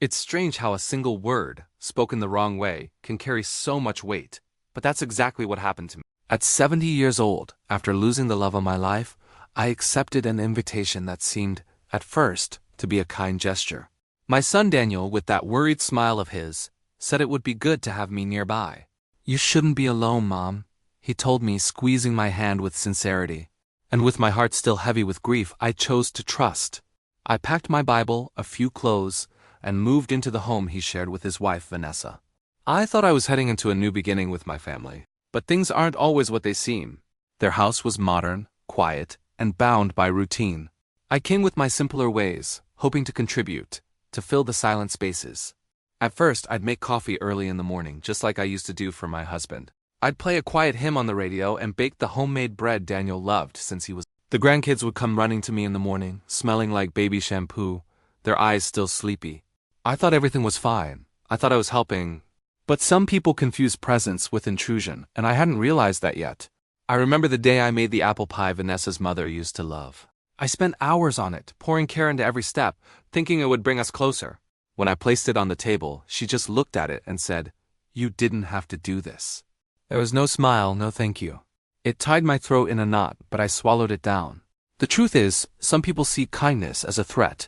It's strange how a single word, spoken the wrong way, can carry so much weight, but that's exactly what happened to me. At 70 years old, after losing the love of my life, I accepted an invitation that seemed, at first, to be a kind gesture. My son Daniel, with that worried smile of his, said it would be good to have me nearby. "You shouldn't be alone, Mom," he told me, squeezing my hand with sincerity. And with my heart still heavy with grief, I chose to trust. I packed my Bible, a few clothes, and moved into the home he shared with his wife, Vanessa. I thought I was heading into a new beginning with my family, but things aren't always what they seem. Their house was modern, quiet, and bound by routine. I came with my simpler ways, hoping to contribute, to fill the silent spaces. At first, I'd make coffee early in the morning, just like I used to do for my husband. I'd play a quiet hymn on the radio and bake the homemade bread Daniel loved since he was. The grandkids would come running to me in the morning, smelling like baby shampoo, their eyes still sleepy. I thought everything was fine. I thought I was helping. But some people confuse presence with intrusion, and I hadn't realized that yet. I remember the day I made the apple pie Vanessa's mother used to love. I spent hours on it, pouring care into every step, thinking it would bring us closer. When I placed it on the table, she just looked at it and said, "You didn't have to do this." There was no smile, no thank you. It tied my throat in a knot, but I swallowed it down. The truth is, some people see kindness as a threat.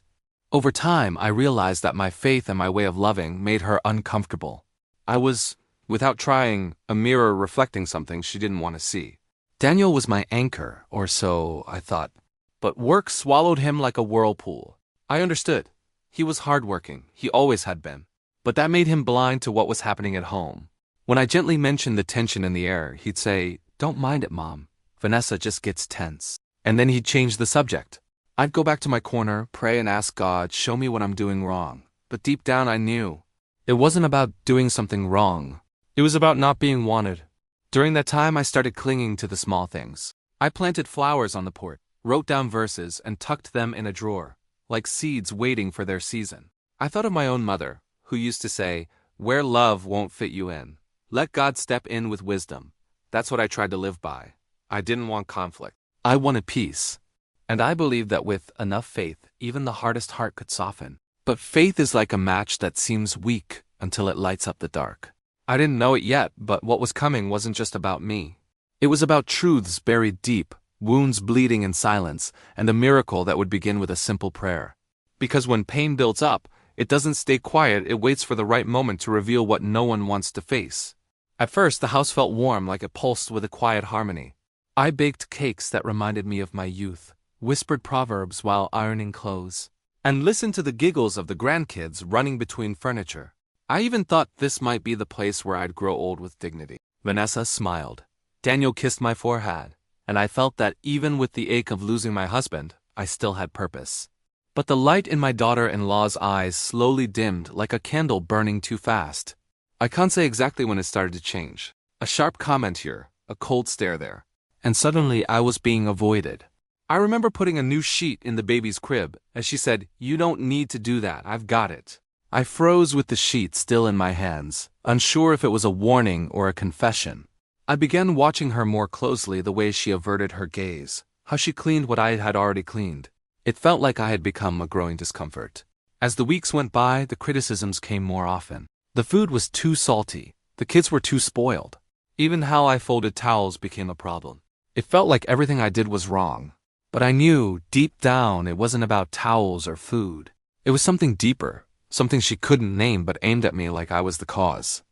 Over time, I realized that my faith and my way of loving made her uncomfortable. I was, without trying, a mirror reflecting something she didn't want to see. Daniel was my anchor, or so I thought. But work swallowed him like a whirlpool. I understood. He was hardworking, he always had been. But that made him blind to what was happening at home. When I gently mentioned the tension in the air, he'd say, "Don't mind it, Mom. Vanessa just gets tense." And then he'd change the subject. I'd go back to my corner, pray and ask God, show me what I'm doing wrong. But deep down I knew. It wasn't about doing something wrong. It was about not being wanted. During that time, I started clinging to the small things. I planted flowers on the porch, wrote down verses, and tucked them in a drawer, like seeds waiting for their season. I thought of my own mother, who used to say, "Where love won't fit you in, let God step in with wisdom." That's what I tried to live by. I didn't want conflict. I wanted peace. And I believed that with enough faith, even the hardest heart could soften. But faith is like a match that seems weak until it lights up the dark. I didn't know it yet, but what was coming wasn't just about me. It was about truths buried deep, wounds bleeding in silence, and a miracle that would begin with a simple prayer. Because when pain builds up, it doesn't stay quiet, it waits for the right moment to reveal what no one wants to face. At first, the house felt warm, like it pulsed with a quiet harmony. I baked cakes that reminded me of my youth, whispered proverbs while ironing clothes, and listened to the giggles of the grandkids running between furniture. I even thought this might be the place where I'd grow old with dignity. Vanessa smiled. Daniel kissed my forehead, and I felt that even with the ache of losing my husband, I still had purpose. But the light in my daughter-in-law's eyes slowly dimmed like a candle burning too fast. I can't say exactly when it started to change. A sharp comment here, a cold stare there. And suddenly I was being avoided. I remember putting a new sheet in the baby's crib, as she said, "You don't need to do that, I've got it." I froze with the sheet still in my hands, unsure if it was a warning or a confession. I began watching her more closely, the way she averted her gaze, how she cleaned what I had already cleaned. It felt like I had become a growing discomfort. As the weeks went by, the criticisms came more often. The food was too salty. The kids were too spoiled. Even how I folded towels became a problem. It felt like everything I did was wrong. But I knew, deep down, it wasn't about towels or food. It was something deeper, something she couldn't name but aimed at me like I was the cause.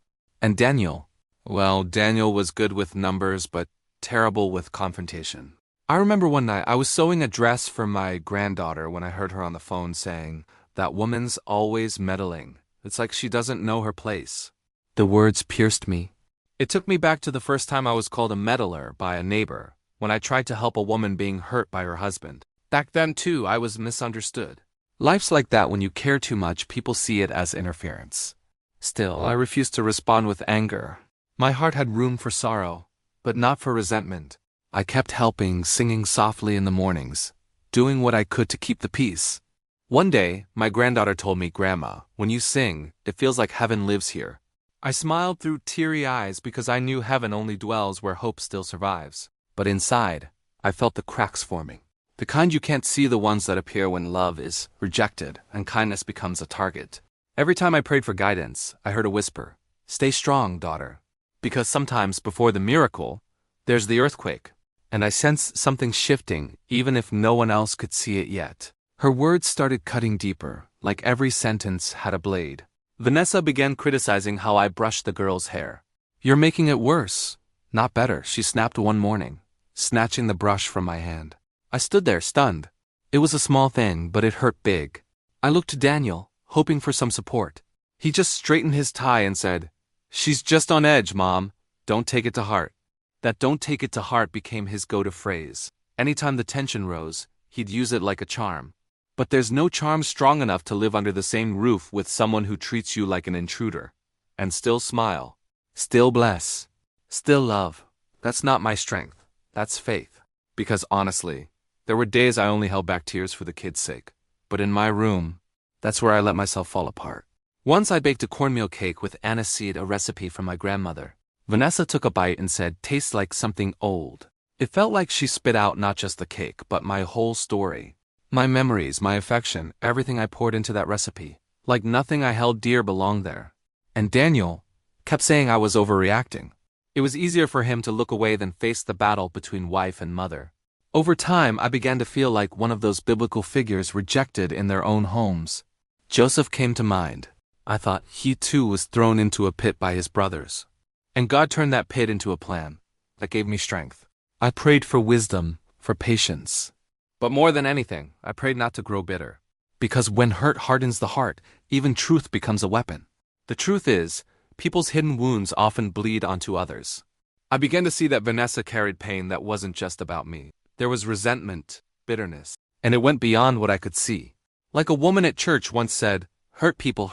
And Daniel, well, Daniel was good with numbers but terrible with confrontation. I remember one night I was sewing a dress for my granddaughter when I heard her on the phone saying, "That woman's always meddling. It's like she doesn't know her place." The words pierced me. It took me back to the first time I was called a meddler by a neighbor, when I tried to help a woman being hurt by her husband. Back then, too, I was misunderstood. Life's like that. When you care too much, people see it as interference. Still, I refused to respond with anger. My heart had room for sorrow, but not for resentment. I kept helping, singing softly in the mornings, doing what I could to keep the peace. One day, my granddaughter told me, "Grandma, when you sing, it feels like heaven lives here." I smiled through teary eyes because I knew heaven only dwells where hope still survives. But inside, I felt the cracks forming. The kind you can't see, the ones that appear when love is rejected and kindness becomes a target. Every time I prayed for guidance, I heard a whisper, "Stay strong, daughter." Because sometimes before the miracle, there's the earthquake. And I sensed something shifting, even if no one else could see it yet. Her words started cutting deeper, like every sentence had a blade. Vanessa began criticizing how I brushed the girl's hair. "You're making it worse, not better," she snapped one morning, snatching the brush from my hand. I stood there, stunned. It was a small thing, but it hurt big. I looked to Daniel, hoping for some support. He just straightened his tie and said, "She's just on edge, Mom. Don't take it to heart." That "don't take it to heart" became his go-to phrase. Anytime the tension rose, he'd use it like a charm. But there's no charm strong enough to live under the same roof with someone who treats you like an intruder. And still smile. Still bless. Still love. That's not my strength. That's faith. Because honestly, there were days I only held back tears for the kids' sake. But in my room, that's where I let myself fall apart. Once I baked a cornmeal cake with aniseed, a recipe from my grandmother. Vanessa took a bite and said, "Tastes like something old." It felt like she spit out not just the cake, but my whole story. My memories, my affection, everything I poured into that recipe. Like nothing I held dear belonged there. And Daniel kept saying I was overreacting. It was easier for him to look away than face the battle between wife and mother. Over time, I began to feel like one of those biblical figures rejected in their own homes. Joseph came to mind. I thought he too was thrown into a pit by his brothers. And God turned that pit into a plan that gave me strength. I prayed for wisdom, for patience. But more than anything, I prayed not to grow bitter. Because when hurt hardens the heart, even truth becomes a weapon. The truth is, people's hidden wounds often bleed onto others. I began to see that Vanessa carried pain that wasn't just about me. There was resentment, bitterness, and it went beyond what I could see. Like a woman at church once said, hurt people,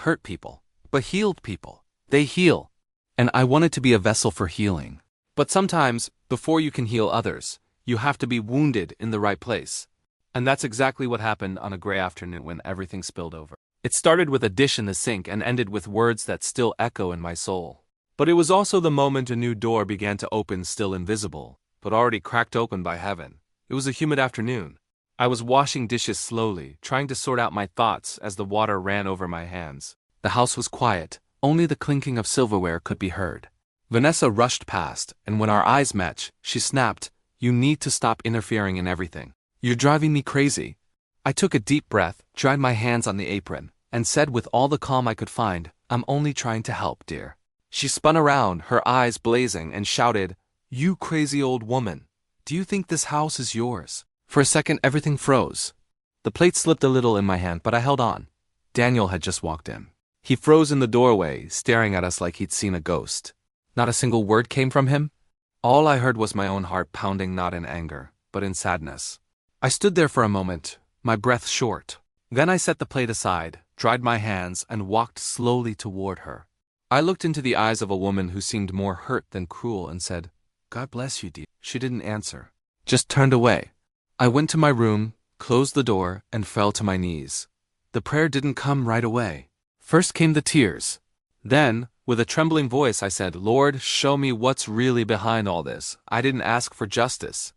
but healed people, they heal. And I wanted to be a vessel for healing. But sometimes, before you can heal others, you have to be wounded in the right place. And that's exactly what happened on a gray afternoon when everything spilled over. It started with a dish in the sink and ended with words that still echo in my soul. But it was also the moment a new door began to open, still invisible, but already cracked open by heaven. It was a humid afternoon. I was washing dishes slowly, trying to sort out my thoughts as the water ran over my hands. The house was quiet. Only the clinking of silverware could be heard. Vanessa rushed past, and when our eyes met, she snapped, "You need to stop interfering in everything. You're driving me crazy." I took a deep breath, dried my hands on the apron, and said with all the calm I could find, "I'm only trying to help, dear." She spun around, her eyes blazing, and shouted, "You crazy old woman. Do you think this house is yours?" For a second, everything froze. The plate slipped a little in my hand, but I held on. Daniel had just walked in. He froze in the doorway, staring at us like he'd seen a ghost. Not a single word came from him. All I heard was my own heart pounding, not in anger, but in sadness. I stood there for a moment, my breath short. Then I set the plate aside, dried my hands, and walked slowly toward her. I looked into the eyes of a woman who seemed more hurt than cruel and said, "God bless you, dear." She didn't answer, just turned away. I went to my room, closed the door, and fell to my knees. The prayer didn't come right away. First came the tears. Then, with a trembling voice, I said, "Lord, show me what's really behind all this." I didn't ask for justice.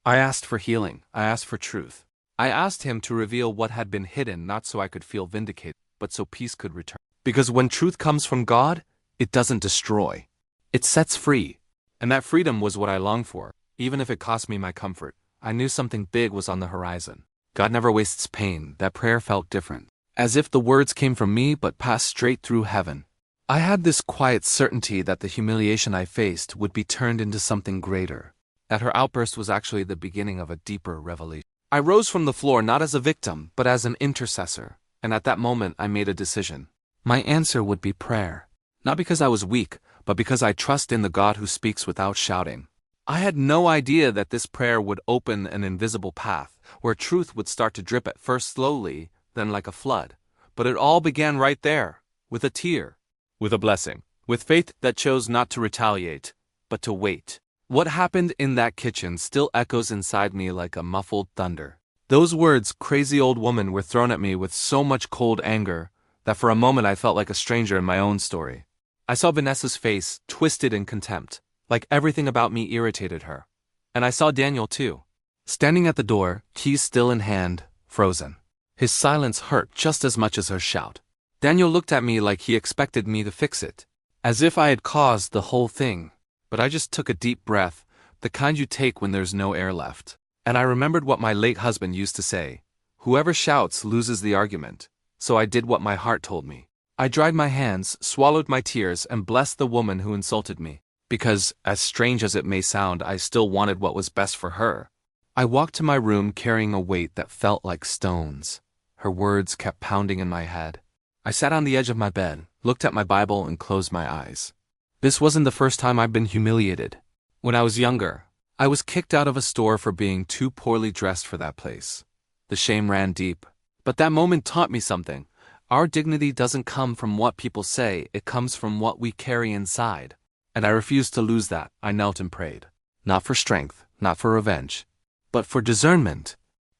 I asked for healing. I asked for truth. I asked him to reveal what had been hidden, not so I could feel vindicated, but so peace could return. Because when truth comes from God, it doesn't destroy. It sets free. And that freedom was what I longed for, even if it cost me my comfort. I knew something big was on the horizon. God never wastes pain. That prayer felt different. As if the words came from me but passed straight through heaven. I had this quiet certainty that the humiliation I faced would be turned into something greater. That her outburst was actually the beginning of a deeper revelation. I rose from the floor not as a victim, but as an intercessor. And at that moment I made a decision. My answer would be prayer. Not because I was weak, but because I trust in the God who speaks without shouting. I had no idea that this prayer would open an invisible path, where truth would start to drip at first slowly, then like a flood. But it all began right there, with a tear, with a blessing, with faith that chose not to retaliate, but to wait. What happened in that kitchen still echoes inside me like a muffled thunder. Those words, "crazy old woman," were thrown at me with so much cold anger that for a moment I felt like a stranger in my own story. I saw Vanessa's face, twisted in contempt, like everything about me irritated her. And I saw Daniel too, standing at the door, keys still in hand, frozen. His silence hurt just as much as her shout. Daniel looked at me like he expected me to fix it, as if I had caused the whole thing. But I just took a deep breath, the kind you take when there's no air left. And I remembered what my late husband used to say: whoever shouts loses the argument. So I did what my heart told me. I dried my hands, swallowed my tears, and blessed the woman who insulted me. Because, as strange as it may sound, I still wanted what was best for her. I walked to my room carrying a weight that felt like stones. Her words kept pounding in my head. I sat on the edge of my bed, looked at my Bible, and closed my eyes. This wasn't the first time I'd been humiliated. When I was younger, I was kicked out of a store for being too poorly dressed for that place. The shame ran deep. But that moment taught me something. Our dignity doesn't come from what people say, it comes from what we carry inside. And I refused to lose that. I knelt and prayed. Not for strength, not for revenge, but for discernment.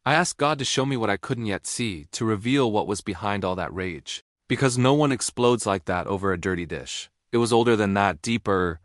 I asked God to show me what I couldn't yet see, to reveal what was behind all that rage. Because no one explodes like that over a dirty dish. It was older than that, deeper.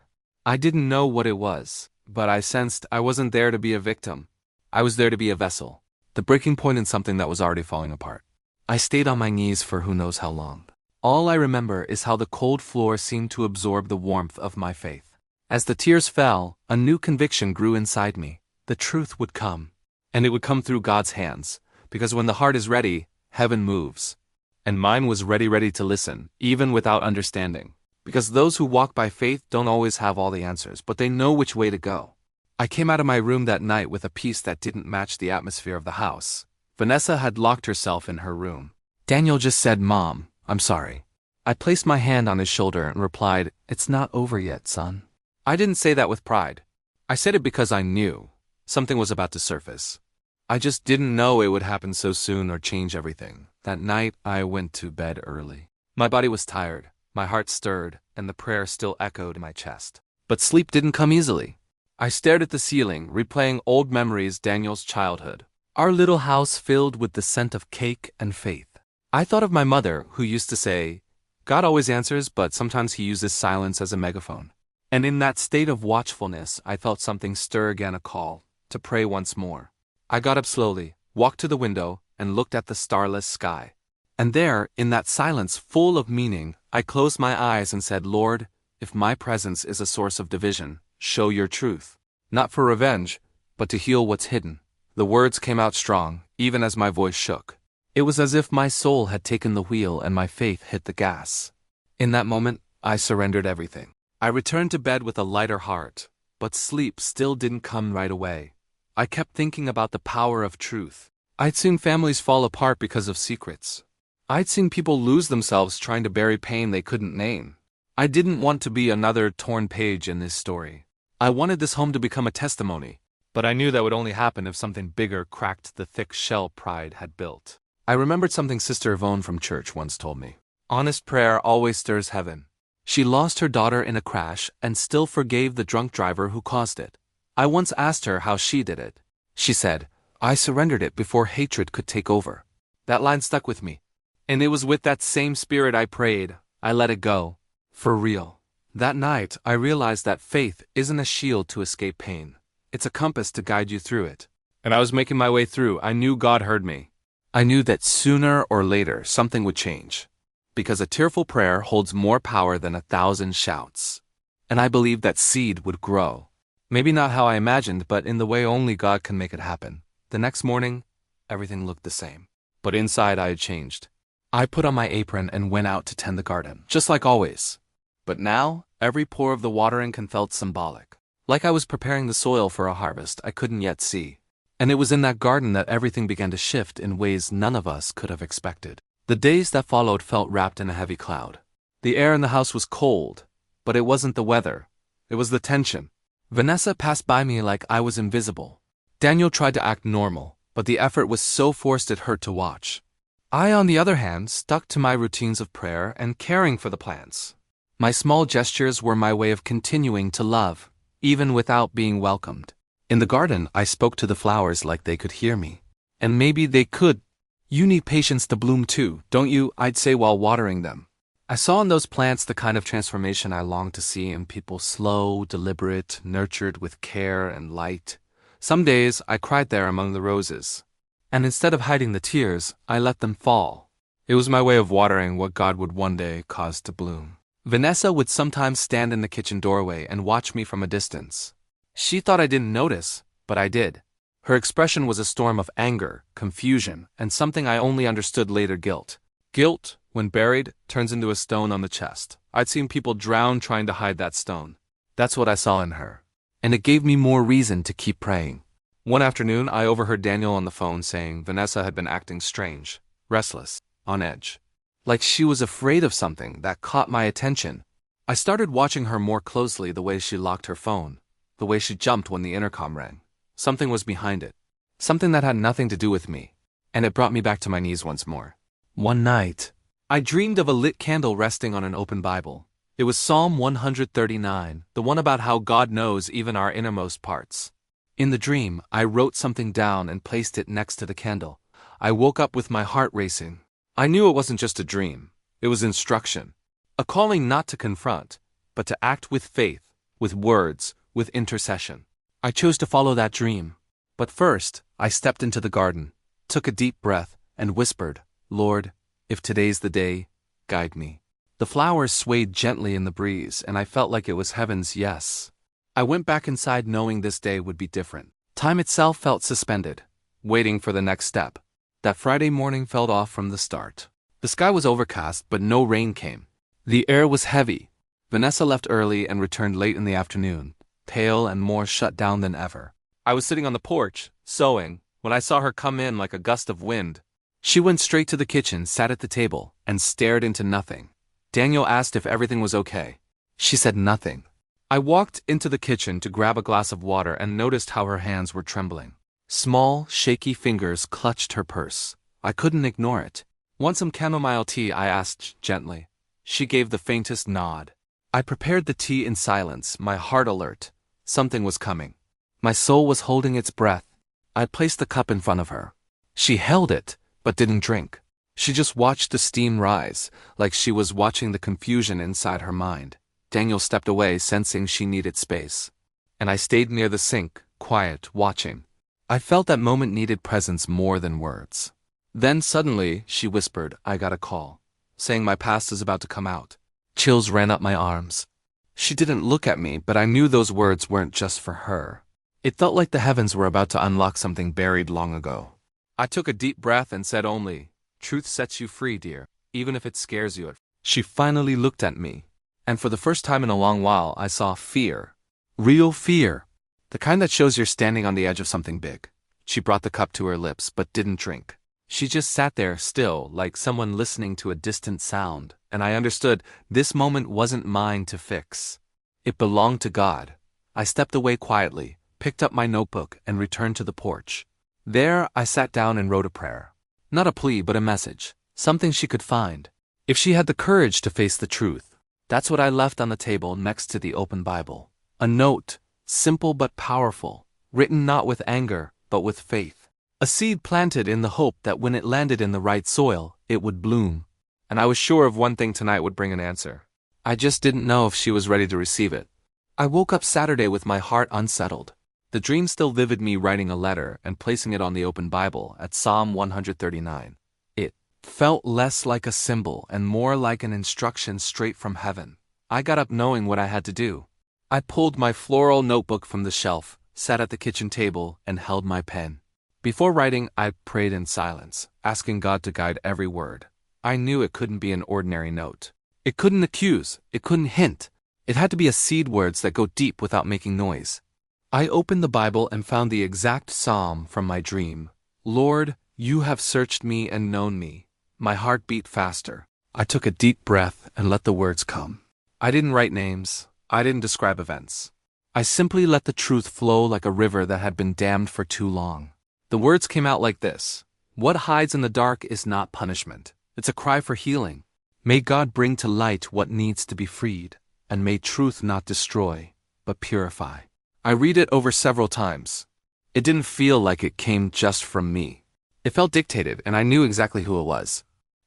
I didn't know what it was, but I sensed I wasn't there to be a victim. I was there to be a vessel. The breaking point in something that was already falling apart. I stayed on my knees for who knows how long. All I remember is how the cold floor seemed to absorb the warmth of my faith. As the tears fell, a new conviction grew inside me. The truth would come. And it would come through God's hands. Because when the heart is ready, heaven moves. And mine was ready to listen, even without understanding. Because those who walk by faith don't always have all the answers, but they know which way to go. I came out of my room that night with a peace that didn't match the atmosphere of the house. Vanessa had locked herself in her room. Daniel just said, "Mom, I'm sorry." I placed my hand on his shoulder and replied, "It's not over yet, son." I didn't say that with pride. I said it because I knew something was about to surface. I just didn't know it would happen so soon or change everything. That night, I went to bed early. My body was tired, my heart stirred, and the prayer still echoed in my chest. But sleep didn't come easily. I stared at the ceiling, replaying old memories, Daniel's childhood. Our little house filled with the scent of cake and faith. I thought of my mother, who used to say, "God always answers, but sometimes he uses silence as a megaphone." And in that state of watchfulness, I felt something stir again, a call to pray once more. I got up slowly, walked to the window, and looked at the starless sky. And there, in that silence full of meaning, I closed my eyes and said, "Lord, if my presence is a source of division, show your truth. Not for revenge, but to heal what's hidden." The words came out strong, even as my voice shook. It was as if my soul had taken the wheel and my faith hit the gas. In that moment, I surrendered everything. I returned to bed with a lighter heart, but sleep still didn't come right away. I kept thinking about the power of truth. I'd seen families fall apart because of secrets. I'd seen people lose themselves trying to bury pain they couldn't name. I didn't want to be another torn page in this story. I wanted this home to become a testimony, but I knew that would only happen if something bigger cracked the thick shell pride had built. I remembered something Sister Yvonne from church once told me. Honest prayer always stirs heaven. She lost her daughter in a crash and still forgave the drunk driver who caused it. I once asked her how she did it. She said, "I surrendered it before hatred could take over." That line stuck with me. And it was with that same spirit I prayed. I let it go. For real. That night, I realized that faith isn't a shield to escape pain. It's a compass to guide you through it. And I was making my way through. I knew God heard me. I knew that sooner or later something would change. Because a tearful prayer holds more power than 1,000 shouts. And I believed that seed would grow. Maybe not how I imagined, but in the way only God can make it happen. The next morning, everything looked the same. But inside I had changed. I put on my apron and went out to tend the garden, just like always. But now, every pour of the watering can felt symbolic. Like I was preparing the soil for a harvest I couldn't yet see. And it was in that garden that everything began to shift in ways none of us could have expected. The days that followed felt wrapped in a heavy cloud. The air in the house was cold, but it wasn't the weather. It was the tension. Vanessa passed by me like I was invisible. Daniel tried to act normal, but the effort was so forced it hurt to watch. I, on the other hand, stuck to my routines of prayer and caring for the plants. My small gestures were my way of continuing to love, even without being welcomed. In the garden, I spoke to the flowers like they could hear me. And maybe they could. "You need patience to bloom too, don't you?" I'd say while watering them. I saw in those plants the kind of transformation I longed to see in people: slow, deliberate, nurtured with care and light. Some days I cried there among the roses. And instead of hiding the tears, I let them fall. It was my way of watering what God would one day cause to bloom. Vanessa would sometimes stand in the kitchen doorway and watch me from a distance. She thought I didn't notice, but I did. Her expression was a storm of anger, confusion, and something I only understood later: guilt. Guilt, when buried, turns into a stone on the chest. I'd seen people drown trying to hide that stone. That's what I saw in her. And it gave me more reason to keep praying. One afternoon, I overheard Daniel on the phone saying Vanessa had been acting strange, restless, on edge. Like she was afraid of something. That caught my attention. I started watching her more closely: the way she locked her phone, the way she jumped when the intercom rang. Something was behind it. Something that had nothing to do with me. And it brought me back to my knees once more. One night, I dreamed of a lit candle resting on an open Bible. It was Psalm 139, the one about how God knows even our innermost parts. In the dream, I wrote something down and placed it next to the candle. I woke up with my heart racing. I knew it wasn't just a dream. It was instruction. A calling not to confront, but to act with faith, with words, with intercession. I chose to follow that dream. But first, I stepped into the garden, took a deep breath, and whispered, "Lord, if today's the day, guide me." The flowers swayed gently in the breeze, and I felt like it was heaven's yes. I went back inside knowing this day would be different. Time itself felt suspended, waiting for the next step. That Friday morning felt off from the start. The sky was overcast, but no rain came. The air was heavy. Vanessa left early and returned late in the afternoon, pale and more shut down than ever. I was sitting on the porch, sewing, when I saw her come in like a gust of wind. She went straight to the kitchen, sat at the table, and stared into nothing. Daniel asked if everything was okay. She said nothing. I walked into the kitchen to grab a glass of water and noticed how her hands were trembling. Small, shaky fingers clutched her purse. I couldn't ignore it. "Want some chamomile tea?" I asked gently. She gave the faintest nod. I prepared the tea in silence, my heart alert. Something was coming. My soul was holding its breath. I placed the cup in front of her. She held it, but didn't drink. She just watched the steam rise, like she was watching the confusion inside her mind. Daniel stepped away, sensing she needed space. And I stayed near the sink, quiet, watching. I felt that moment needed presence more than words. Then suddenly, she whispered, "I got a call, saying my past is about to come out." Chills ran up my arms. She didn't look at me, but I knew those words weren't just for her. It felt like the heavens were about to unlock something buried long ago. I took a deep breath and said only, "Truth sets you free, dear, even if it scares you." She finally looked at me, and for the first time in a long while, I saw fear. Real fear. The kind that shows you're standing on the edge of something big. She brought the cup to her lips, but didn't drink. She just sat there still, like someone listening to a distant sound, and I understood this moment wasn't mine to fix. It belonged to God. I stepped away quietly, picked up my notebook, and returned to the porch. There, I sat down and wrote a prayer. Not a plea, but a message. Something she could find. If she had the courage to face the truth. That's what I left on the table next to the open Bible. A note, simple but powerful, written not with anger, but with faith. A seed planted in the hope that when it landed in the right soil, it would bloom. And I was sure of one thing: tonight would bring an answer. I just didn't know if she was ready to receive it. I woke up Saturday with my heart unsettled. The dream still vivid: me writing a letter and placing it on the open Bible at Psalm 139. It felt less like a symbol and more like an instruction straight from heaven. I got up knowing what I had to do. I pulled my floral notebook from the shelf, sat at the kitchen table, and held my pen. Before writing, I prayed in silence, asking God to guide every word. I knew it couldn't be an ordinary note. It couldn't accuse, it couldn't hint. It had to be a seed, words that go deep without making noise. I opened the Bible and found the exact psalm from my dream. "Lord, you have searched me and known me." My heart beat faster. I took a deep breath and let the words come. I didn't write names. I didn't describe events. I simply let the truth flow like a river that had been dammed for too long. The words came out like this: "What hides in the dark is not punishment. It's a cry for healing. May God bring to light what needs to be freed, and may truth not destroy, but purify." I read it over several times. It didn't feel like it came just from me. It felt dictated, and I knew exactly who it was.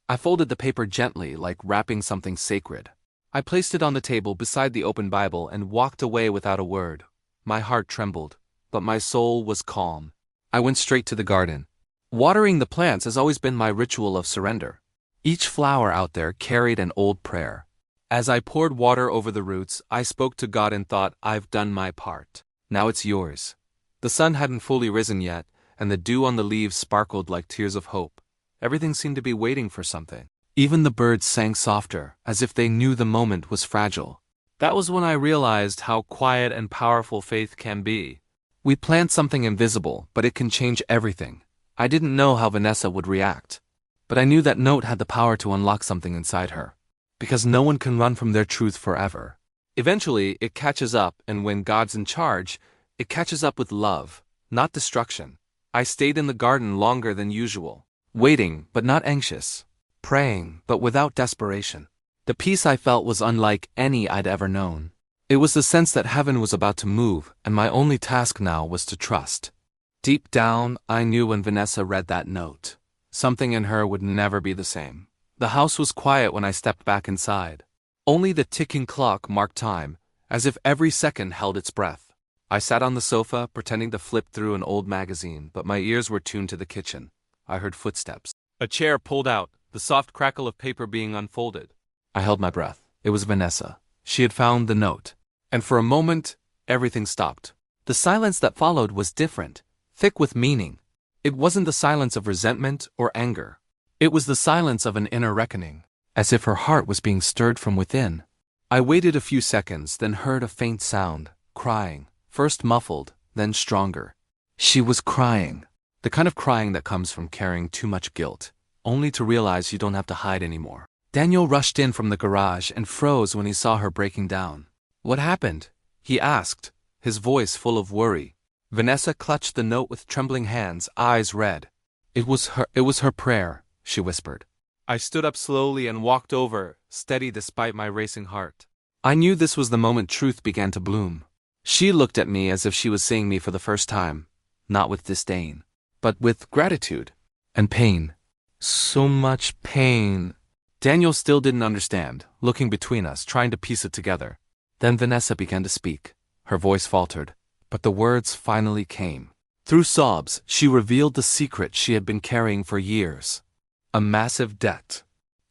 I folded the paper gently, like wrapping something sacred. I placed it on the table beside the open Bible and walked away without a word. My heart trembled, but my soul was calm. I went straight to the garden. Watering the plants has always been my ritual of surrender. Each flower out there carried an old prayer. As I poured water over the roots, I spoke to God and thought, I've done my part. Now it's yours. The sun hadn't fully risen yet, and the dew on the leaves sparkled like tears of hope. Everything seemed to be waiting for something. Even the birds sang softer, as if they knew the moment was fragile. That was when I realized how quiet and powerful faith can be. We plant something invisible, but it can change everything. I didn't know how Vanessa would react, but I knew that note had the power to unlock something inside her. Because no one can run from their truth forever. Eventually, it catches up, and when God's in charge, it catches up with love, not destruction. I stayed in the garden longer than usual, waiting but not anxious, praying but without desperation. The peace I felt was unlike any I'd ever known. It was the sense that heaven was about to move, and my only task now was to trust. Deep down, I knew when Vanessa read that note, something in her would never be the same. The house was quiet when I stepped back inside. Only the ticking clock marked time, as if every second held its breath. I sat on the sofa, pretending to flip through an old magazine, but my ears were tuned to the kitchen. I heard footsteps. A chair pulled out, the soft crackle of paper being unfolded. I held my breath. It was Vanessa. She had found the note. And for a moment, everything stopped. The silence that followed was different, thick with meaning. It wasn't the silence of resentment or anger. It was the silence of an inner reckoning, as if her heart was being stirred from within. I waited a few seconds, then heard a faint sound, crying, first muffled, then stronger. She was crying, the kind of crying that comes from carrying too much guilt, only to realize you don't have to hide anymore. Daniel rushed in from the garage and froze when he saw her breaking down. What happened? He asked, his voice full of worry. Vanessa clutched the note with trembling hands, eyes red. It was her prayer, she whispered. I stood up slowly and walked over, steady despite my racing heart. I knew this was the moment truth began to bloom. She looked at me as if she was seeing me for the first time, not with disdain, but with gratitude and pain. So much pain. Daniel still didn't understand, looking between us, trying to piece it together. Then Vanessa began to speak. Her voice faltered, but the words finally came. Through sobs, she revealed the secret she had been carrying for years. A massive debt.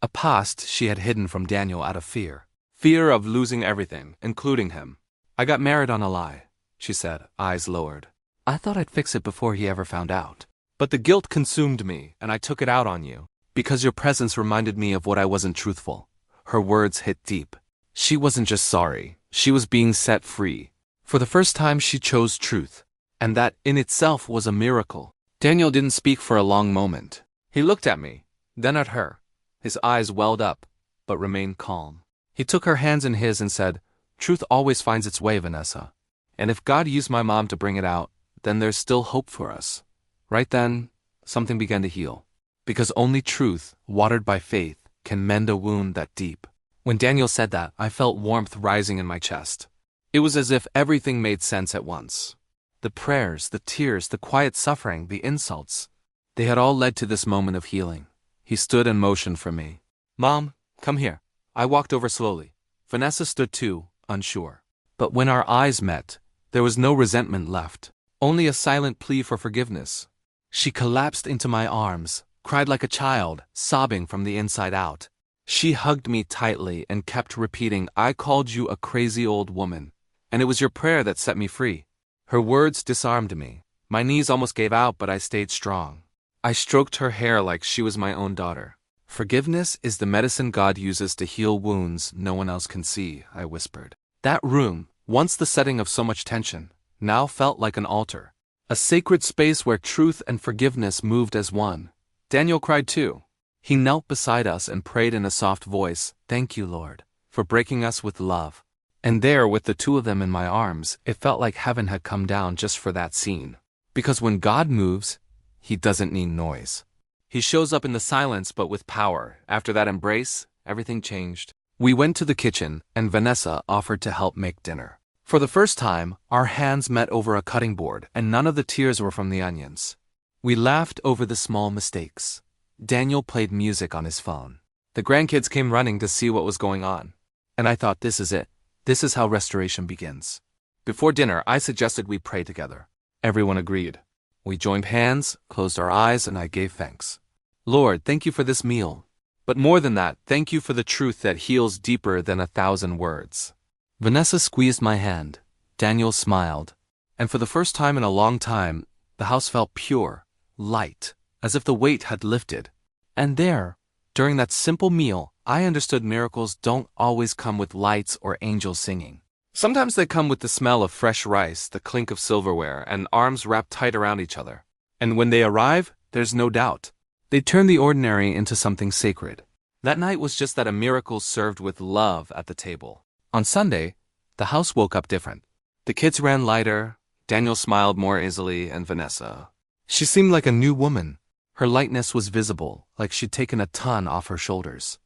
A past she had hidden from Daniel out of fear. Fear of losing everything, including him. I got married on a lie, she said, eyes lowered. I thought I'd fix it before he ever found out. But the guilt consumed me, and I took it out on you. Because your presence reminded me of what I wasn't truthful. Her words hit deep. She wasn't just sorry, she was being set free. For the first time she chose truth. And that in itself was a miracle. Daniel didn't speak for a long moment. He looked at me, then at her. His eyes welled up, but remained calm. He took her hands in his and said, Truth always finds its way, Vanessa. And if God used my mom to bring it out, then there's still hope for us. Right then, something began to heal. Because only truth, watered by faith, can mend a wound that deep. When Daniel said that, I felt warmth rising in my chest. It was as if everything made sense at once. The prayers, the tears, the quiet suffering, the insults. They had all led to this moment of healing. He stood in motion for me. Mom, come here. I walked over slowly. Vanessa stood too, unsure. But when our eyes met, there was no resentment left. Only a silent plea for forgiveness. She collapsed into my arms, cried like a child, sobbing from the inside out. She hugged me tightly and kept repeating, I called you a crazy old woman, and it was your prayer that set me free. Her words disarmed me. My knees almost gave out, but I stayed strong. I stroked her hair like she was my own daughter. Forgiveness is the medicine God uses to heal wounds no one else can see, I whispered. That room, once the setting of so much tension, now felt like an altar. A sacred space where truth and forgiveness moved as one. Daniel cried too. He knelt beside us and prayed in a soft voice, Thank you, Lord, for breaking us with love. And there, with the two of them in my arms, it felt like heaven had come down just for that scene. Because when God moves, He doesn't need noise. He shows up in the silence but with power. After that embrace, everything changed. We went to the kitchen, and Vanessa offered to help make dinner. For the first time, our hands met over a cutting board, and none of the tears were from the onions. We laughed over the small mistakes. Daniel played music on his phone. The grandkids came running to see what was going on. And I thought, this is it. This is how restoration begins. Before dinner, I suggested we pray together. Everyone agreed. We joined hands, closed our eyes, and I gave thanks. Lord, thank you for this meal. But more than that, thank you for the truth that heals deeper than 1,000 words. Vanessa squeezed my hand. Daniel smiled. And for the first time in a long time, the house felt pure, light, as if the weight had lifted. And there, during that simple meal, I understood miracles don't always come with lights or angels singing. Sometimes they come with the smell of fresh rice, the clink of silverware, and arms wrapped tight around each other. And when they arrive, there's no doubt. They turn the ordinary into something sacred. That night was just that, a miracle served with love at the table. On Sunday, the house woke up different. The kids ran lighter, Daniel smiled more easily, and Vanessa. She seemed like a new woman. Her lightness was visible, like she'd taken a ton off her shoulders.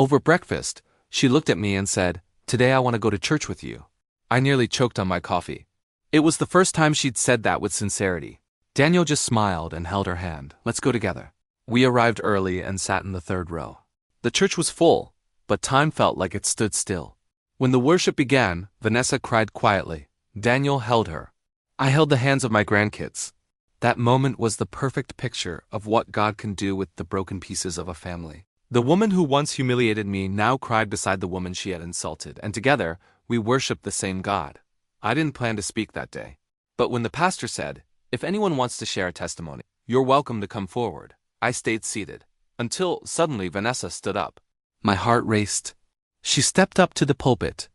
Over breakfast, she looked at me and said, "Today I want to go to church with you." I nearly choked on my coffee. It was the first time she'd said that with sincerity. Daniel just smiled and held her hand. "Let's go together." We arrived early and sat in the third row. The church was full, but time felt like it stood still. When the worship began, Vanessa cried quietly. Daniel held her. I held the hands of my grandkids. That moment was the perfect picture of what God can do with the broken pieces of a family. The woman who once humiliated me now cried beside the woman she had insulted, and together, we worshiped the same God. I didn't plan to speak that day. But when the pastor said, "If anyone wants to share a testimony, you're welcome to come forward," I stayed seated, until suddenly Vanessa stood up. My heart raced. She stepped up to the pulpit,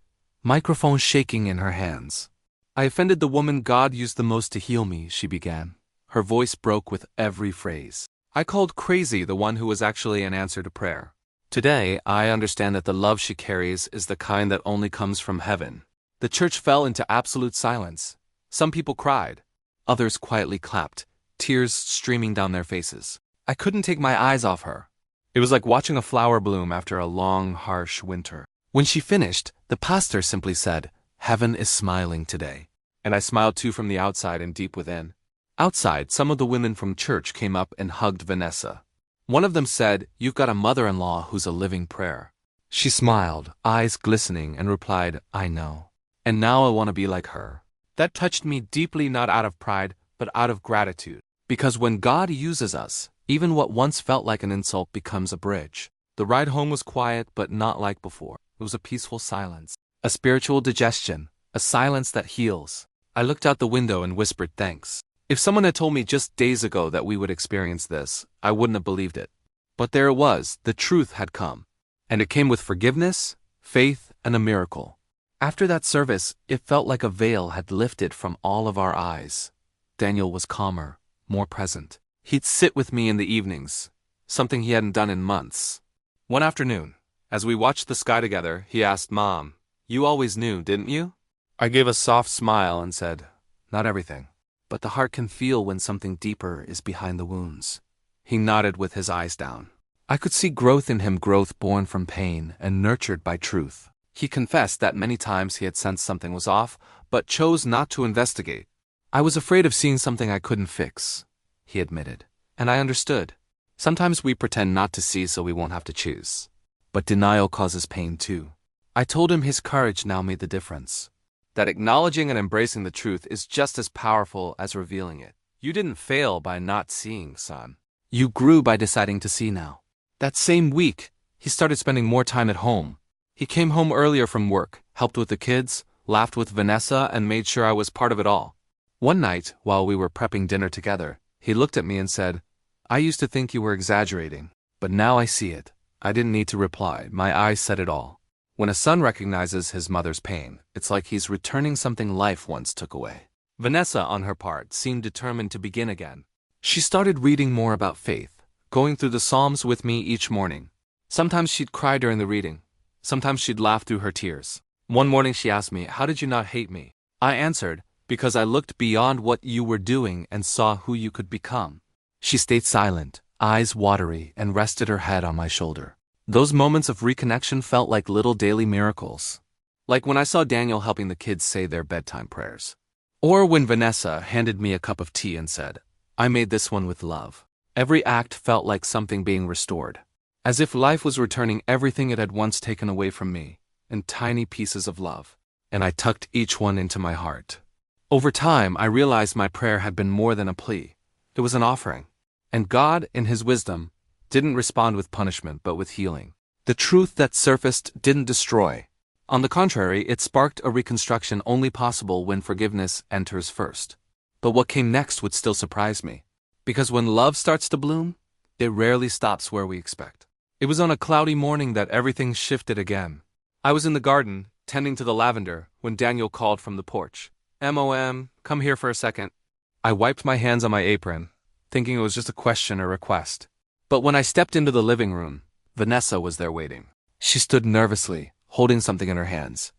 microphone shaking in her hands. "I offended the woman God used the most to heal me," she began. Her voice broke with every phrase. "I called crazy the one who was actually an answer to prayer. Today, I understand that the love she carries is the kind that only comes from heaven." The church fell into absolute silence. Some people cried. Others quietly clapped, tears streaming down their faces. I couldn't take my eyes off her. It was like watching a flower bloom after a long, harsh winter. When she finished, the pastor simply said, "Heaven is smiling today." And I smiled too, from the outside and deep within. Outside, some of the women from church came up and hugged Vanessa. One of them said, "You've got a mother-in-law who's a living prayer." She smiled, eyes glistening, and replied, "I know. And now I want to be like her." That touched me deeply, not out of pride, but out of gratitude. Because when God uses us, even what once felt like an insult becomes a bridge. The ride home was quiet, but not like before. It was a peaceful silence, a spiritual digestion, a silence that heals. I looked out the window and whispered thanks. If someone had told me just days ago that we would experience this, I wouldn't have believed it. But there it was, the truth had come. And it came with forgiveness, faith, and a miracle. After that service, it felt like a veil had lifted from all of our eyes. Daniel was calmer, more present. He'd sit with me in the evenings, something he hadn't done in months. One afternoon, as we watched the sky together, he asked, "Mom, you always knew, didn't you?" I gave a soft smile and said, "Not everything. But the heart can feel when something deeper is behind the wounds." He nodded with his eyes down. I could see growth in him, growth born from pain and nurtured by truth. He confessed that many times he had sensed something was off, but chose not to investigate. "I was afraid of seeing something I couldn't fix," he admitted. And I understood. Sometimes we pretend not to see so we won't have to choose. But denial causes pain too. I told him his courage now made the difference. That acknowledging and embracing the truth is just as powerful as revealing it. You didn't fail by not seeing, son. You grew by deciding to see now. That same week, he started spending more time at home. He came home earlier from work, helped with the kids, laughed with Vanessa, and made sure I was part of it all. One night, while we were prepping dinner together, he looked at me and said, "I used to think you were exaggerating, but now I see it." I didn't need to reply. My eyes said it all. When a son recognizes his mother's pain, it's like he's returning something life once took away. Vanessa, on her part, seemed determined to begin again. She started reading more about faith, going through the Psalms with me each morning. Sometimes she'd cry during the reading. Sometimes she'd laugh through her tears. One morning she asked me, "How did you not hate me?" I answered, "Because I looked beyond what you were doing and saw who you could become." She stayed silent, eyes watery, and rested her head on my shoulder. Those moments of reconnection felt like little daily miracles. Like when I saw Daniel helping the kids say their bedtime prayers. Or when Vanessa handed me a cup of tea and said, "I made this one with love." Every act felt like something being restored. As if life was returning everything it had once taken away from me, in tiny pieces of love. And I tucked each one into my heart. Over time, I realized my prayer had been more than a plea. It was an offering. And God, in His wisdom, didn't respond with punishment but with healing. The truth that surfaced didn't destroy. On the contrary, it sparked a reconstruction only possible when forgiveness enters first. But what came next would still surprise me. Because when love starts to bloom, it rarely stops where we expect. It was on a cloudy morning that everything shifted again. I was in the garden, tending to the lavender, when Daniel called from the porch. "Mom, come here for a second." I wiped my hands on my apron, thinking it was just a question or request. But when I stepped into the living room, Vanessa was there waiting. She stood nervously, holding something in her hands.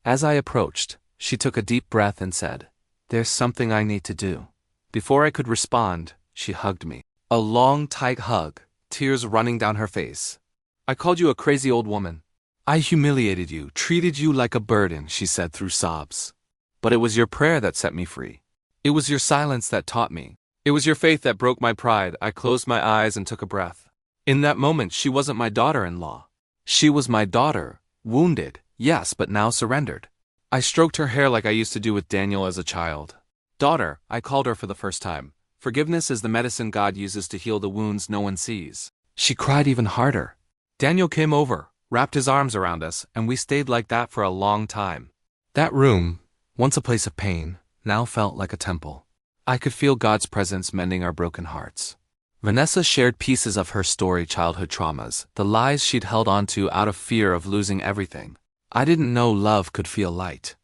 As I approached, she took a deep breath and said, "There's something I need to do." Before I could respond, she hugged me. A long, tight hug, tears running down her face. "I called you a crazy old woman. I humiliated you, treated you like a burden," she said through sobs. "But it was your prayer that set me free. It was your silence that taught me. It was your faith that broke my pride." I closed my eyes and took a breath. In that moment, she wasn't my daughter-in-law. She was my daughter, wounded, yes, but now surrendered. I stroked her hair like I used to do with Daniel as a child. "Daughter," I called her for the first time. "Forgiveness is the medicine God uses to heal the wounds no one sees." She cried even harder. Daniel came over, wrapped his arms around us, and we stayed like that for a long time. That room, once a place of pain, now felt like a temple. I could feel God's presence mending our broken hearts. Vanessa shared pieces of her story, childhood traumas, the lies she'd held onto out of fear of losing everything. "I didn't know love could feel light.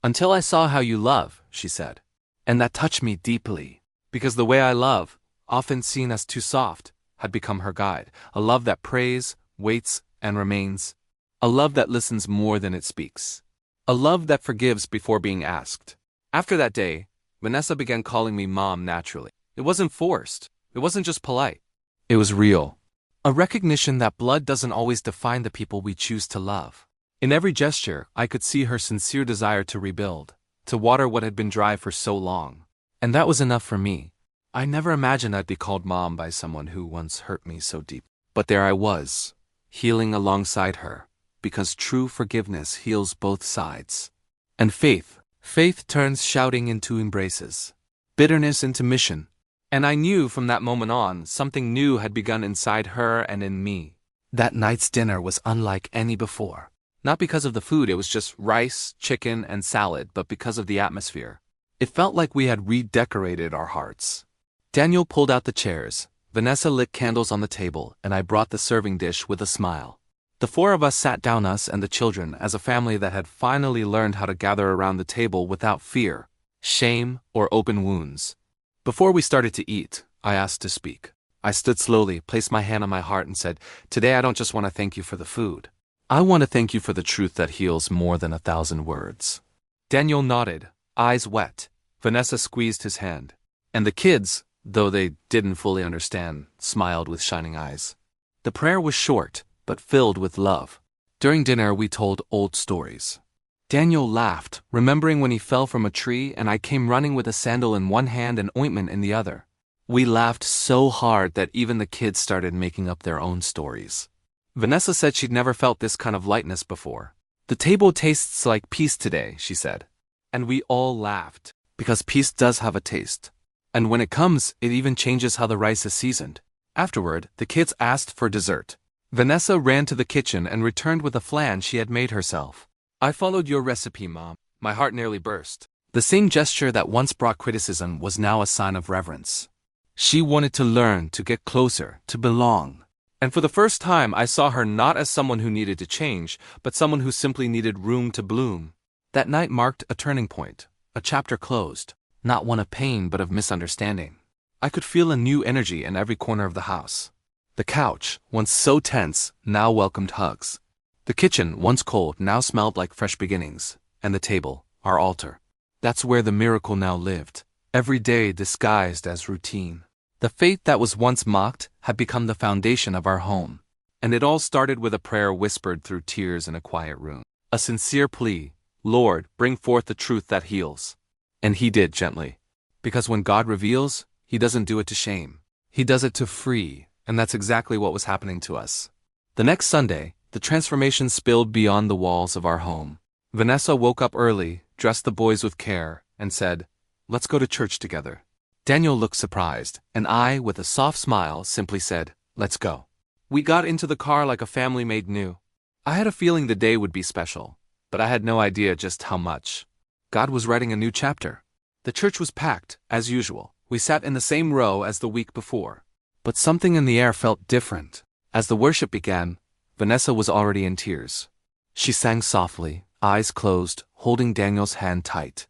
Until I saw how you love," she said. And that touched me deeply. Because the way I love, often seen as too soft, had become her guide. A love that prays, waits, and remains. A love that listens more than it speaks. A love that forgives before being asked. After that day, Vanessa began calling me Mom naturally. It wasn't forced. It wasn't just polite. It was real. A recognition that blood doesn't always define the people we choose to love. In every gesture, I could see her sincere desire to rebuild, to water what had been dry for so long. And that was enough for me. I never imagined I'd be called Mom by someone who once hurt me so deep. But there I was, healing alongside her, because true forgiveness heals both sides. And faith turns shouting into embraces, bitterness into mission. And I knew from that moment on, something new had begun inside her and in me. That night's dinner was unlike any before. Not because of the food, it was just rice, chicken, and salad, but because of the atmosphere. It felt like we had redecorated our hearts. Daniel pulled out the chairs, Vanessa lit candles on the table, and I brought the serving dish with a smile. The four of us sat down, us and the children, as a family that had finally learned how to gather around the table without fear, shame, or open wounds. Before we started to eat, I asked to speak. I stood slowly, placed my hand on my heart, and said, "Today I don't just want to thank you for the food. I want to thank you for the truth that heals more than 1,000 words." Daniel nodded, eyes wet. Vanessa squeezed his hand. And the kids, though they didn't fully understand, smiled with shining eyes. The prayer was short, but filled with love. During dinner, we told old stories. Daniel laughed, remembering when he fell from a tree and I came running with a sandal in one hand and ointment in the other. We laughed so hard that even the kids started making up their own stories. Vanessa said she'd never felt this kind of lightness before. "The table tastes like peace today," she said. And we all laughed, because peace does have a taste. And when it comes, it even changes how the rice is seasoned. Afterward, the kids asked for dessert. Vanessa ran to the kitchen and returned with a flan she had made herself. "I followed your recipe, Mom." My heart nearly burst. The same gesture that once brought criticism was now a sign of reverence. She wanted to learn, to get closer, to belong. And for the first time, I saw her not as someone who needed to change, but someone who simply needed room to bloom. That night marked a turning point, a chapter closed, not one of pain but of misunderstanding. I could feel a new energy in every corner of the house. The couch, once so tense, now welcomed hugs. The kitchen, once cold, now smelled like fresh beginnings. And the table, our altar. That's where the miracle now lived, every day disguised as routine. The faith that was once mocked had become the foundation of our home. And it all started with a prayer whispered through tears in a quiet room. A sincere plea, "Lord, bring forth the truth that heals." And he did gently. Because when God reveals, he doesn't do it to shame. He does it to free, and that's exactly what was happening to us. The next Sunday, the transformation spilled beyond the walls of our home. Vanessa woke up early, dressed the boys with care, and said, "Let's go to church together." Daniel looked surprised, and I, with a soft smile, simply said, "Let's go." We got into the car like a family made new. I had a feeling the day would be special, but I had no idea just how much. God was writing a new chapter. The church was packed, as usual. We sat in the same row as the week before. But something in the air felt different. As the worship began, Vanessa was already in tears. She sang softly, eyes closed, holding Daniel's hand tight.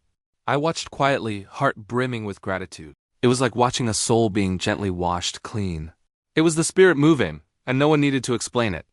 I watched quietly, heart brimming with gratitude. It was like watching a soul being gently washed clean. It was the Spirit moving, and no one needed to explain it.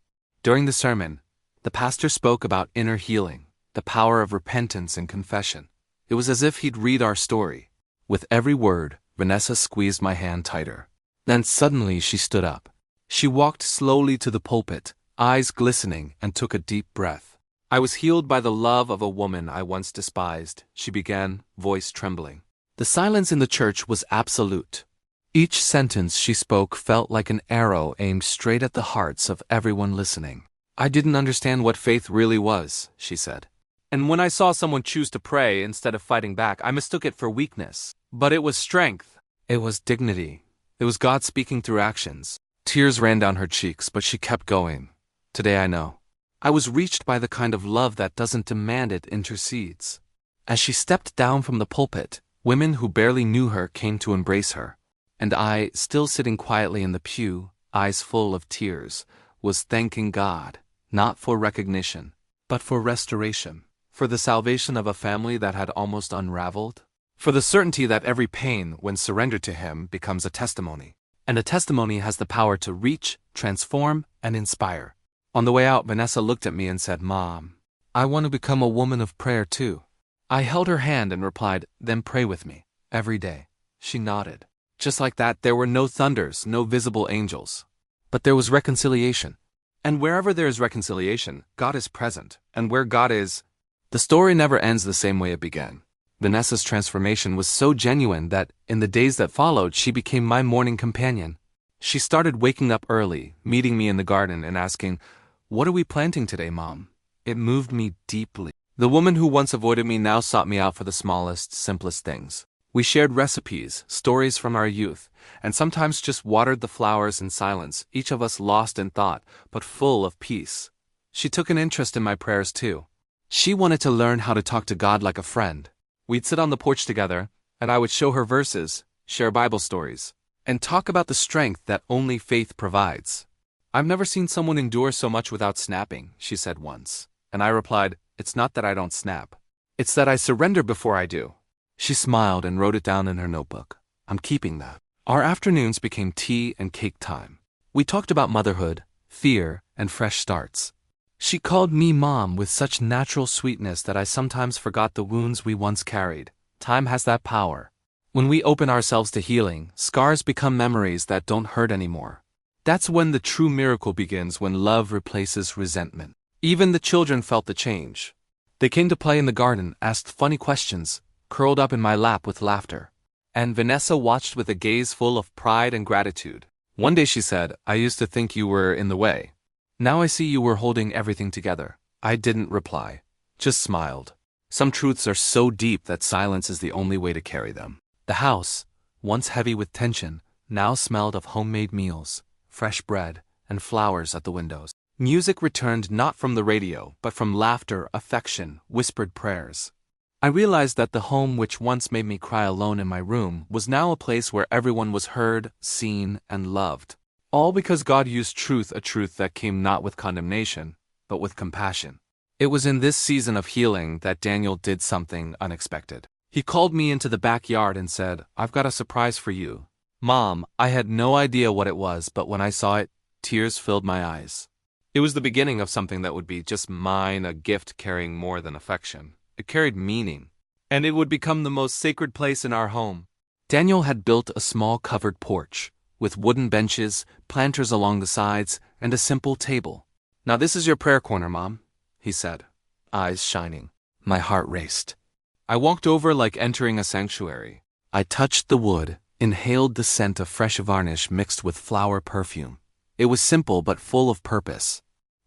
During the sermon, the pastor spoke about inner healing, the power of repentance and confession. It was as if he'd read our story. With every word, Vanessa squeezed my hand tighter. Then suddenly she stood up. She walked slowly to the pulpit, eyes glistening, and took a deep breath. I was healed by the love of a woman I once despised, she began, voice trembling. The silence in the church was absolute. Each sentence she spoke felt like an arrow aimed straight at the hearts of everyone listening. I didn't understand what faith really was, she said. And when I saw someone choose to pray instead of fighting back, I mistook it for weakness. But it was strength. It was dignity. It was God speaking through actions. Tears ran down her cheeks, but she kept going. Today I know. I was reached by the kind of love that doesn't demand, it intercedes. As she stepped down from the pulpit, women who barely knew her came to embrace her. And I, still sitting quietly in the pew, eyes full of tears, was thanking God, not for recognition, but for restoration. For the salvation of a family that had almost unraveled, for the certainty that every pain, when surrendered to Him, becomes a testimony. And a testimony has the power to reach, transform, and inspire. On the way out, Vanessa looked at me and said, "Mom, I want to become a woman of prayer too." I held her hand and replied, "Then pray with me, every day." She nodded. Just like that, there were no thunders, no visible angels. But there was reconciliation. And wherever there is reconciliation, God is present. And where God is, the story never ends the same way it began. Vanessa's transformation was so genuine that, in the days that followed, she became my morning companion. She started waking up early, meeting me in the garden and asking, "What are we planting today, Mom?" It moved me deeply. The woman who once avoided me now sought me out for the smallest, simplest things. We shared recipes, stories from our youth, and sometimes just watered the flowers in silence, each of us lost in thought, but full of peace. She took an interest in my prayers too. She wanted to learn how to talk to God like a friend. We'd sit on the porch together, and I would show her verses, share Bible stories, and talk about the strength that only faith provides. "I've never seen someone endure so much without snapping," she said once. And I replied, "It's not that I don't snap. It's that I surrender before I do." She smiled and wrote it down in her notebook. I'm keeping that. Our afternoons became tea and cake time. We talked about motherhood, fear, and fresh starts. She called me Mom with such natural sweetness that I sometimes forgot the wounds we once carried. Time has that power. When we open ourselves to healing, scars become memories that don't hurt anymore. That's when the true miracle begins, when love replaces resentment. Even the children felt the change. They came to play in the garden, asked funny questions, curled up in my lap with laughter. And Vanessa watched with a gaze full of pride and gratitude. One day she said, "I used to think you were in the way. Now I see you were holding everything together." I didn't reply, just smiled. Some truths are so deep that silence is the only way to carry them. The house, once heavy with tension, now smelled of homemade meals, fresh bread, and flowers at the windows. Music returned not from the radio, but from laughter, affection, whispered prayers. I realized that the home which once made me cry alone in my room was now a place where everyone was heard, seen, and loved. All because God used truth, a truth that came not with condemnation, but with compassion. It was in this season of healing that Daniel did something unexpected. He called me into the backyard and said, "I've got a surprise for you." Mom, I had no idea what it was, but when I saw it, tears filled my eyes. It was the beginning of something that would be just mine, a gift carrying more than affection. It carried meaning, and it would become the most sacred place in our home. Daniel had built a small covered porch, with wooden benches, planters along the sides, and a simple table. "Now this is your prayer corner, Mom," he said, eyes shining. My heart raced. I walked over like entering a sanctuary. I touched the wood, inhaled the scent of fresh varnish mixed with flower perfume. It was simple but full of purpose.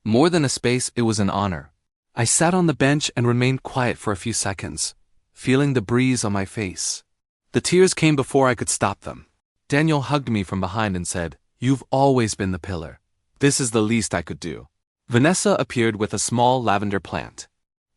More than a space, it was an honor. I sat on the bench and remained quiet for a few seconds, feeling the breeze on my face. The tears came before I could stop them. Daniel hugged me from behind and said, "You've always been the pillar, This is the least I could do. Vanessa appeared with a small lavender plant.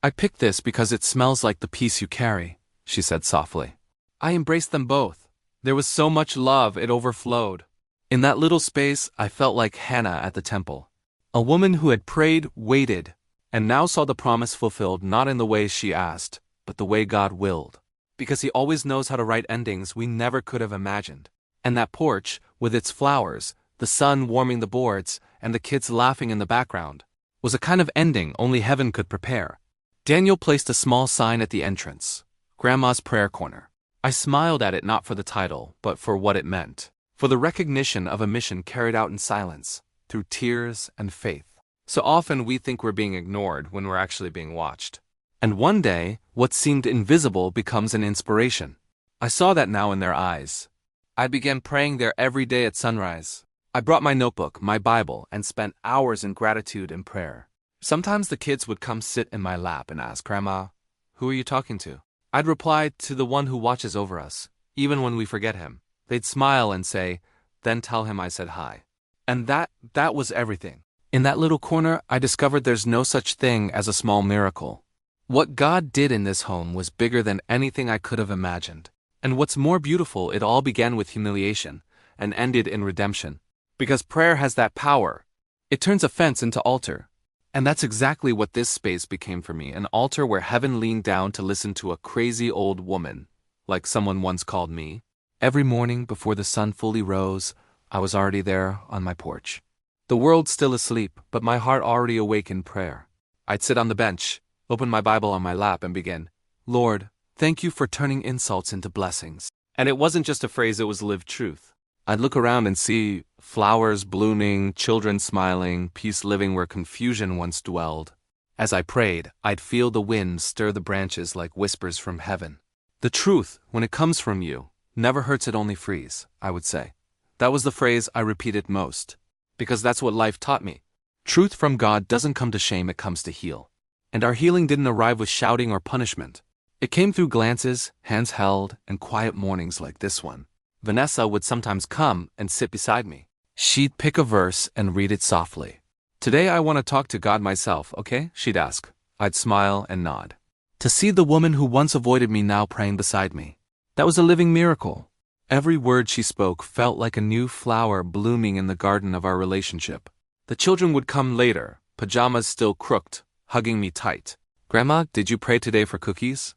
I picked this because it smells like the peace you carry, she said softly. I embraced them both. There was so much love it overflowed. In that little space, I felt like Hannah at the temple. A woman who had prayed, waited, and now saw the promise fulfilled not in the way she asked, but the way God willed. Because he always knows how to write endings we never could have imagined. And that porch, with its flowers, the sun warming the boards, and the kids laughing in the background, was a kind of ending only heaven could prepare. Daniel placed a small sign at the entrance, Grandma's Prayer Corner. I smiled at it not for the title, but for what it meant. For the recognition of a mission carried out in silence, through tears and faith. So often we think we're being ignored when we're actually being watched. And one day, what seemed invisible becomes an inspiration. I saw that now in their eyes. I began praying there every day at sunrise. I brought my notebook, my Bible, and spent hours in gratitude and prayer. Sometimes the kids would come sit in my lap and ask, Grandma, who are you talking to? I'd reply, to the one who watches over us, even when we forget him. They'd smile and say, then tell him I said hi. And that was everything. In that little corner, I discovered there's no such thing as a small miracle. What God did in this home was bigger than anything I could have imagined. And what's more beautiful, it all began with humiliation and ended in redemption. Because prayer has that power. It turns offense into altar. And that's exactly what this space became for me, an altar where heaven leaned down to listen to a crazy old woman, like someone once called me. Every morning before the sun fully rose, I was already there on my porch. The world still asleep, but my heart already awake in prayer. I'd sit on the bench, open my Bible on my lap and begin, Lord, thank you for turning insults into blessings. And it wasn't just a phrase, it was lived truth. I'd look around and see flowers blooming, children smiling, peace living where confusion once dwelled. As I prayed, I'd feel the wind stir the branches like whispers from heaven. The truth, when it comes from you, never hurts, it only frees, I would say. That was the phrase I repeated most, because that's what life taught me. Truth from God doesn't come to shame, it comes to heal. And our healing didn't arrive with shouting or punishment. It came through glances, hands held, and quiet mornings like this one. Vanessa would sometimes come and sit beside me. She'd pick a verse and read it softly. Today I want to talk to God myself, okay? She'd ask. I'd smile and nod. To see the woman who once avoided me now praying beside me. That was a living miracle. Every word she spoke felt like a new flower blooming in the garden of our relationship. The children would come later, pajamas still crooked, hugging me tight. Grandma, did you pray today for cookies?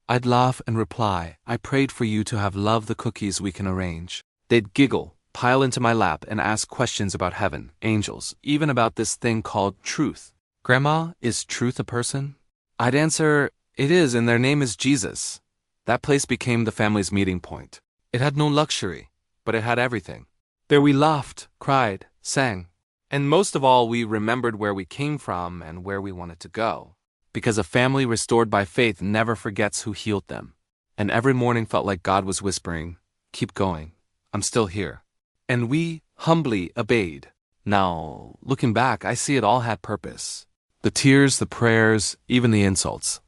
I'd laugh and reply, I prayed for you to have love the cookies we can arrange. They'd giggle, pile into my lap, and ask questions about heaven, angels, even about this thing called truth. Grandma, is truth a person? I'd answer, it is, and their name is Jesus. That place became the family's meeting point. It had no luxury, but it had everything. There we laughed, cried, sang. And most of all, we remembered where we came from and where we wanted to go. Because a family restored by faith never forgets who healed them. And every morning felt like God was whispering, keep going, I'm still here. And we humbly obeyed. Now, looking back, I see it all had purpose. The tears, the prayers, even the insults.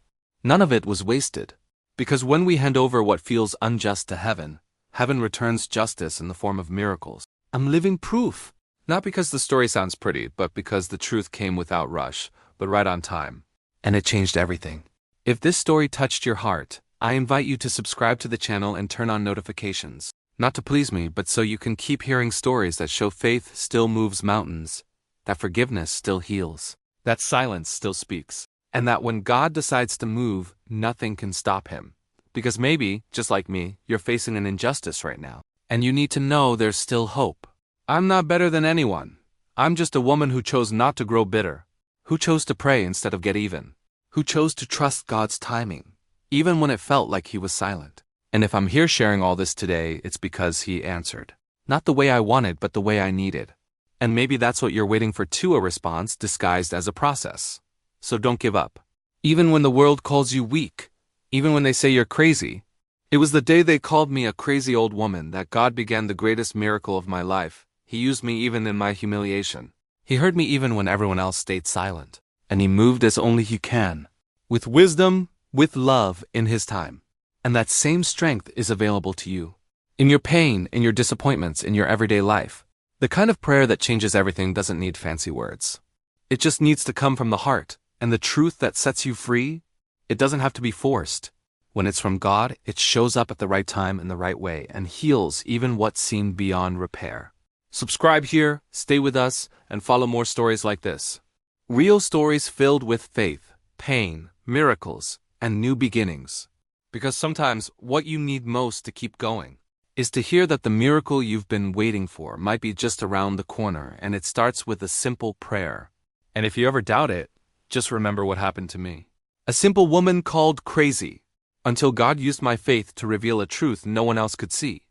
None of it was wasted. Because when we hand over what feels unjust to heaven, heaven returns justice in the form of miracles. I'm living proof. Not because the story sounds pretty, but because the truth came without rush, but right on time. And it changed everything. If this story touched your heart, I invite you to subscribe to the channel and turn on notifications. Not to please me, but so you can keep hearing stories that show faith still moves mountains, that forgiveness still heals, that silence still speaks, and that when God decides to move, nothing can stop him. Because maybe, just like me, you're facing an injustice right now, and you need to know there's still hope. I'm not better than anyone. I'm just a woman who chose not to grow bitter, who chose to pray instead of get even, who chose to trust God's timing, even when it felt like he was silent. And if I'm here sharing all this today, it's because he answered. Not the way I wanted, but the way I needed. And maybe that's what you're waiting for too, a response disguised as a process. So don't give up. Even when the world calls you weak, even when they say you're crazy, it was the day they called me a crazy old woman that God began the greatest miracle of my life. He used me even in my humiliation. He heard me even when everyone else stayed silent. And he moved as only he can. With wisdom, with love, in his time. And that same strength is available to you. In your pain, in your disappointments, in your everyday life. The kind of prayer that changes everything doesn't need fancy words. It just needs to come from the heart, and the truth that sets you free, it doesn't have to be forced. When it's from God, it shows up at the right time in the right way and heals even what seemed beyond repair. Subscribe here, stay with us, and follow more stories like this. Real stories filled with faith, pain, miracles, and new beginnings. Because sometimes what you need most to keep going is to hear that the miracle you've been waiting for might be just around the corner, and it starts with a simple prayer. And if you ever doubt it, just remember what happened to me. A simple woman called crazy, until God used my faith to reveal a truth no one else could see.